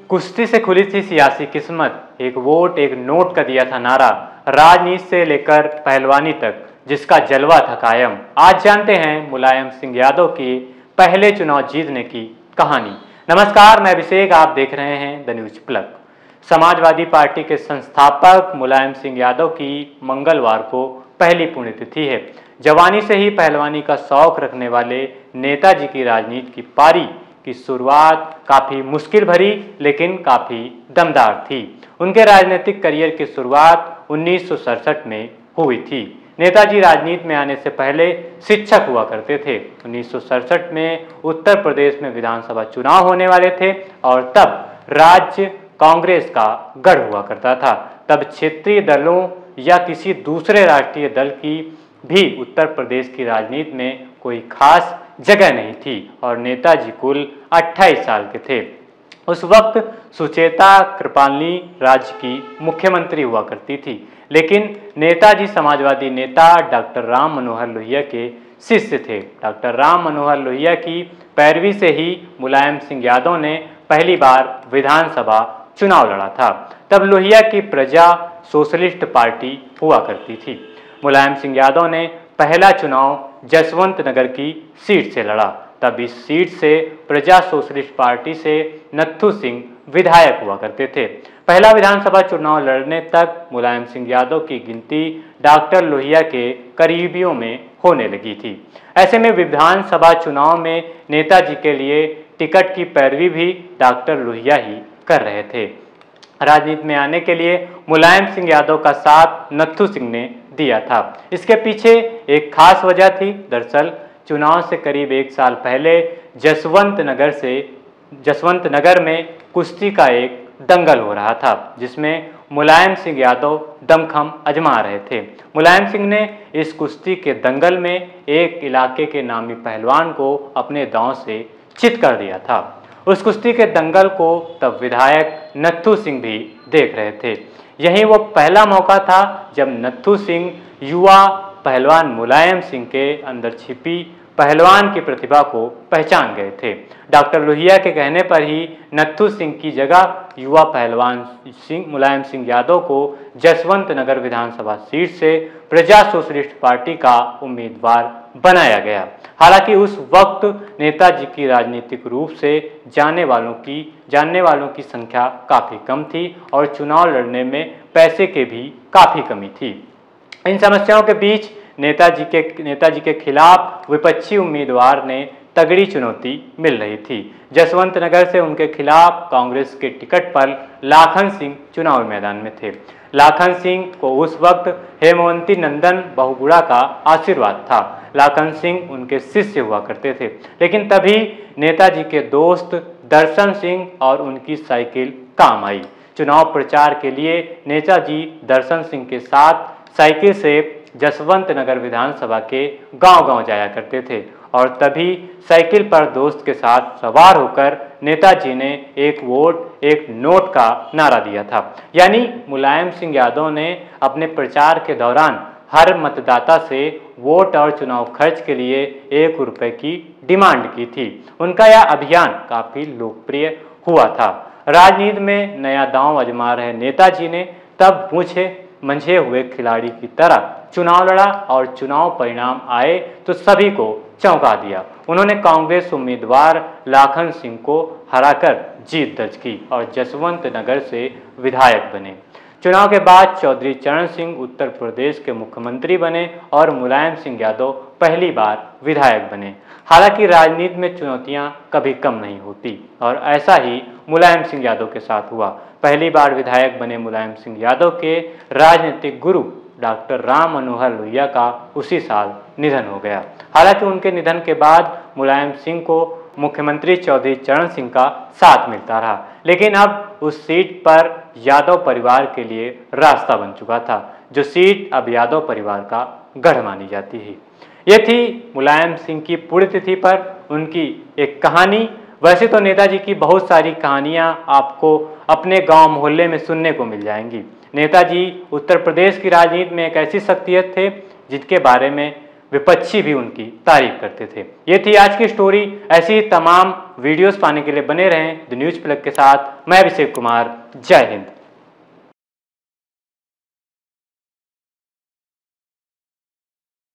कुश्ती से खुली थी सियासी किस्मत, एक वोट एक नोट का दिया था नारा, राजनीति से लेकर पहलवानी तक जिसका जलवा था कायम। आज जानते हैं मुलायम सिंह यादव की पहले चुनाव जीतने की कहानी। नमस्कार, मैं अभिषेक, आप देख रहे हैं the news plug. Samajwadi party के संस्थापक मुलायम सिंह यादव की मंगलवार को पहली पुण्यतिथि है। जवानी से ही पहलवानी का शौक रखने वाले नेताजी की राजनीति की पारी की शुरुआत काफ़ी मुश्किल भरी लेकिन काफ़ी दमदार थी। उनके राजनीतिक करियर की शुरुआत 1967 में हुई थी। नेताजी राजनीति में आने से पहले शिक्षक हुआ करते थे। 1967 में उत्तर प्रदेश में विधानसभा चुनाव होने वाले थे और तब राज्य कांग्रेस का गढ़ हुआ करता था। तब क्षेत्रीय दलों या किसी दूसरे राष्ट्रीय दल की भी उत्तर प्रदेश की राजनीति में कोई खास जगह नहीं थी और नेताजी कुल 28 साल के थे। उस वक्त सुचेता कृपालनी राज्य की मुख्यमंत्री हुआ करती थी, लेकिन नेताजी समाजवादी नेता डॉक्टर राम मनोहर लोहिया के शिष्य थे। डॉक्टर राम मनोहर लोहिया की पैरवी से ही मुलायम सिंह यादव ने पहली बार विधानसभा चुनाव लड़ा था। तब लोहिया की प्रजा सोशलिस्ट पार्टी हुआ करती थी। मुलायम सिंह यादव ने पहला चुनाव जसवंत नगर की सीट से लड़ा। तब इस सीट से प्रजा सोशलिस्ट पार्टी से नत्थू सिंह विधायक हुआ करते थे। पहला विधानसभा चुनाव लड़ने तक मुलायम सिंह यादव की गिनती डॉक्टर लोहिया के करीबियों में होने लगी थी। ऐसे में विधानसभा चुनाव में नेताजी के लिए टिकट की पैरवी भी डॉक्टर लोहिया ही कर रहे थे। राजनीति में आने के लिए मुलायम सिंह यादव का साथ नत्थू सिंह ने दिया था। इसके पीछे एक खास वजह थी। दरअसल चुनाव से करीब एक साल पहले जसवंत नगर में कुश्ती का एक दंगल हो रहा था, जिसमें मुलायम सिंह यादव दमखम आजमा रहे थे। मुलायम सिंह ने इस कुश्ती के दंगल में एक इलाके के नामी पहलवान को अपने दांव से चित कर दिया था। उस कुश्ती के दंगल को तब विधायक नत्थू सिंह भी देख रहे थे। यही वो पहला मौका था जब नत्थू सिंह युवा पहलवान मुलायम सिंह के अंदर छिपी पहलवान की प्रतिभा को पहचान गए थे। डॉक्टर लोहिया के कहने पर ही नत्थू सिंह की जगह युवा पहलवान मुलायम सिंह यादव को जसवंत नगर विधानसभा सीट से प्रजा सोशलिस्ट पार्टी का उम्मीदवार बनाया गया। हालांकि उस वक्त नेताजी की राजनीतिक रूप से जानने वालों की संख्या काफ़ी कम थी और चुनाव लड़ने में पैसे के भी काफ़ी कमी थी। इन समस्याओं के बीच नेताजी के खिलाफ विपक्षी उम्मीदवार ने तगड़ी चुनौती मिल रही थी। जसवंत नगर से उनके खिलाफ कांग्रेस के टिकट पर लाखन सिंह चुनाव मैदान में थे। लाखन सिंह को उस वक्त हेमवंती नंदन बहुगुणा का आशीर्वाद था। लाखन सिंह उनके शिष्य हुआ करते थे, लेकिन तभी नेताजी के दोस्त दर्शन सिंह और उनकी साइकिल काम आई। चुनाव प्रचार के लिए नेताजी दर्शन सिंह के साथ साइकिल से जसवंत नगर विधानसभा के गांव-गांव जाया करते थे और तभी साइकिल पर दोस्त के साथ सवार होकर नेताजी ने एक वोट एक नोट का नारा दिया था। यानी मुलायम सिंह यादव ने अपने प्रचार के दौरान हर मतदाता से वोट और चुनाव खर्च के लिए 1 रुपये की डिमांड की थी। उनका यह अभियान काफ़ी लोकप्रिय हुआ था। राजनीति में नया दांव आजमा रहे नेताजी ने तब मंझे हुए खिलाड़ी की तरह चुनाव लड़ा और चुनाव परिणाम आए तो सभी को चौंका दिया। उन्होंने कांग्रेस उम्मीदवार लाखन सिंह को हराकर जीत दर्ज की और जसवंत नगर से विधायक बने। चुनाव के बाद चौधरी चरण सिंह उत्तर प्रदेश के मुख्यमंत्री बने और मुलायम सिंह यादव पहली बार विधायक बने। हालांकि राजनीति में चुनौतियां कभी कम नहीं होती और ऐसा ही मुलायम सिंह यादव के साथ हुआ। पहली बार विधायक बने मुलायम सिंह यादव के राजनीतिक गुरु डॉक्टर राम मनोहर लोहिया का उसी साल निधन हो गया। हालांकि उनके निधन के बाद मुलायम सिंह को मुख्यमंत्री चौधरी चरण सिंह का साथ मिलता रहा, लेकिन अब उस सीट पर यादव परिवार के लिए रास्ता बन चुका था। जो सीट अब यादव परिवार का गढ़ मानी जाती है। ये थी मुलायम सिंह की पुण्यतिथि पर उनकी एक कहानी। वैसे तो नेताजी की बहुत सारी कहानियाँ आपको अपने गांव मोहल्ले में सुनने को मिल जाएंगी। नेताजी उत्तर प्रदेश की राजनीति में एक ऐसी शख्सियत थे जिनके बारे में विपक्षी भी उनकी तारीफ करते थे। ये थी आज की स्टोरी। ऐसी तमाम वीडियोस पाने के लिए बने रहें द न्यूज़ प्लग के साथ। मैं अभिषेक कुमार। जय हिंद।